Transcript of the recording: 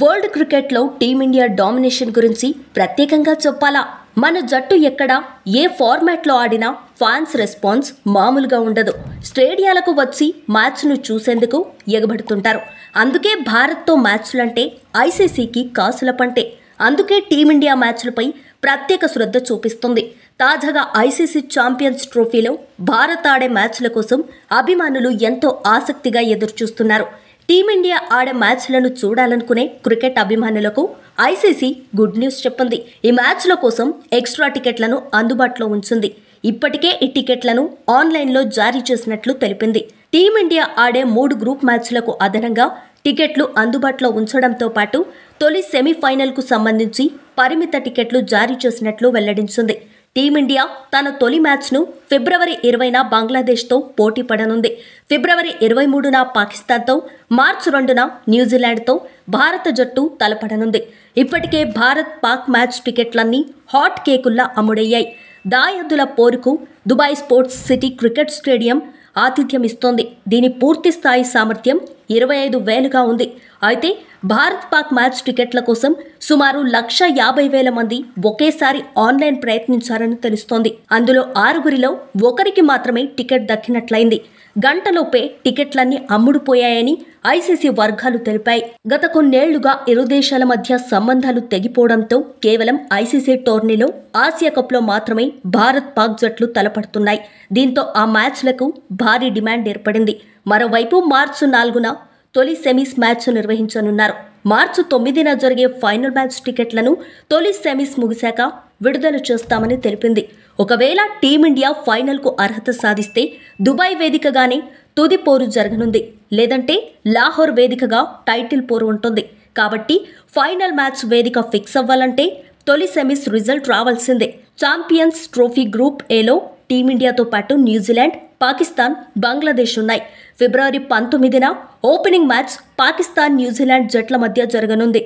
World క్రికెట్లో team India domination గురించి ప్రత్యేకంగా చెప్పాలా? మన జట్టు ఎక్కడ ఏ ఫార్మాట్లో ఆడినా ఫ్యాన్స్ రెస్పాన్స్ మామూలుగా ఉండదు. స్టేడియాలకు వచ్చి మ్యాచ్ను చూసేందుకు ఎగబడుతుంటారు. అందుకే భారత్తో మ్యాచ్లంటే ఐసీసీకి కాసుల పంటే. అందుకే టీమిండియా మ్యాచ్లపై ప్రత్యేక శ్రద్ధ చూపిస్తుంది. తాజాగా ఐసీసీ ఛాంపియన్స్ ట్రోఫీలో భారత్ ఆడే మ్యాచ్ల కోసం అభిమానులు ఎంతో ఆసక్తిగా ఎదురుచూస్తున్నారు. టీమిండియా ఆడే మ్యాచ్లను చూడాలనుకునే క్రికెట్ అభిమానులకు ఐసీసీ గుడ్ న్యూస్ చెప్పింది. ఈ మ్యాచ్ల కోసం ఎక్స్ట్రా టికెట్లను అందుబాటులో ఉంచింది. ఇప్పటికే ఈ టికెట్లను ఆన్లైన్లో జారీ చేసినట్లు తెలిపింది. టీమిండియా ఆడే 3 గ్రూప్ మ్యాచ్లకు అదనంగా టికెట్లు అందుబాటులో ఉంచడంతో పాటు తొలి సెమీఫైనల్కు సంబంధించి పరిమిత టికెట్లు జారీ చేసినట్లు వెల్లడించింది. టీమిండియా తన తొలి మ్యాచ్ను ఫిబ్రవరి 20న బంగ్లాదేశ్తో పోటీ పడనుంది. ఫిబ్రవరి 23న పాకిస్తాన్తో, మార్చి 2న న్యూజిలాండ్తో భారత జట్టు తలపడనుంది. ఇప్పటికే భారత్-పాక్ మ్యాచ్ టికెట్లన్నీ హాట్ కేకుల్లా అమ్ముడయ్యాయి. దాయాదుల పోరుకు Dubai sports city cricket stadium ఆతిథ్యమిస్తోంది. దీని పూర్తి స్థాయి సామర్థ్యం 25,000గా ఉంది. అయితే భారత్-పాక్ మ్యాచ్ టికెట్ల కోసం సుమారు 150,000 మంది ఒకేసారి ఆన్లైన్ ప్రయత్నించారని తెలుస్తోంది. అందులో 6గురిలో ఒకరికి మాత్రమే టికెట్ దక్కినట్లయింది. గంటలోపే టికెట్లన్నీ అమ్ముడుపోయాయని ఐసీసీ వర్గాలు తెలిపాయి. గత కొన్నేళ్లుగా ఇరు దేశాల మధ్య సంబంధాలు తెగిపోవడంతో కేవలం ఐసీసీ టోర్నీలో ఆసియా కప్లో మాత్రమే భారత్-పాక్ జట్లు తలపడుతున్నాయి. దీంతో ఆ మ్యాచ్లకు భారీ డిమాండ్ ఏర్పడింది. మరోవైపు మార్చి 4న తొలి సెమీస్ మ్యాచ్ నిర్వహించనున్నారు. మార్చి 9న జరిగే ఫైనల్ మ్యాచ్ టికెట్లను తొలి సెమీస్ ముగిశాక విడుదల చేస్తామని తెలిపింది. ఒకవేళ టీమిండియా ఫైనల్కు అర్హత సాధిస్తే దుబాయ్ వేదికగానే తుది పోరు జరగనుంది. లేదంటే లాహోర్ వేదికగా టైటిల్ పోరు ఉంటుంది. కాబట్టి ఫైనల్ మ్యాచ్ వేదిక ఫిక్స్ అవ్వాలంటే తొలి సెమీస్ రిజల్ట్ రావాల్సిందే. ఛాంపియన్స్ ట్రోఫీ గ్రూప్ ఏలో టీమిండియాతో పాటు న్యూజిలాండ్, పాకిస్తాన్, బంగ్లాదేశ్ ఉన్నాయి. ఫిబ్రవరి 19న ఓపెనింగ్ మ్యాచ్ పాకిస్తాన్, న్యూజిలాండ్ జట్ల మధ్య జరగనుంది.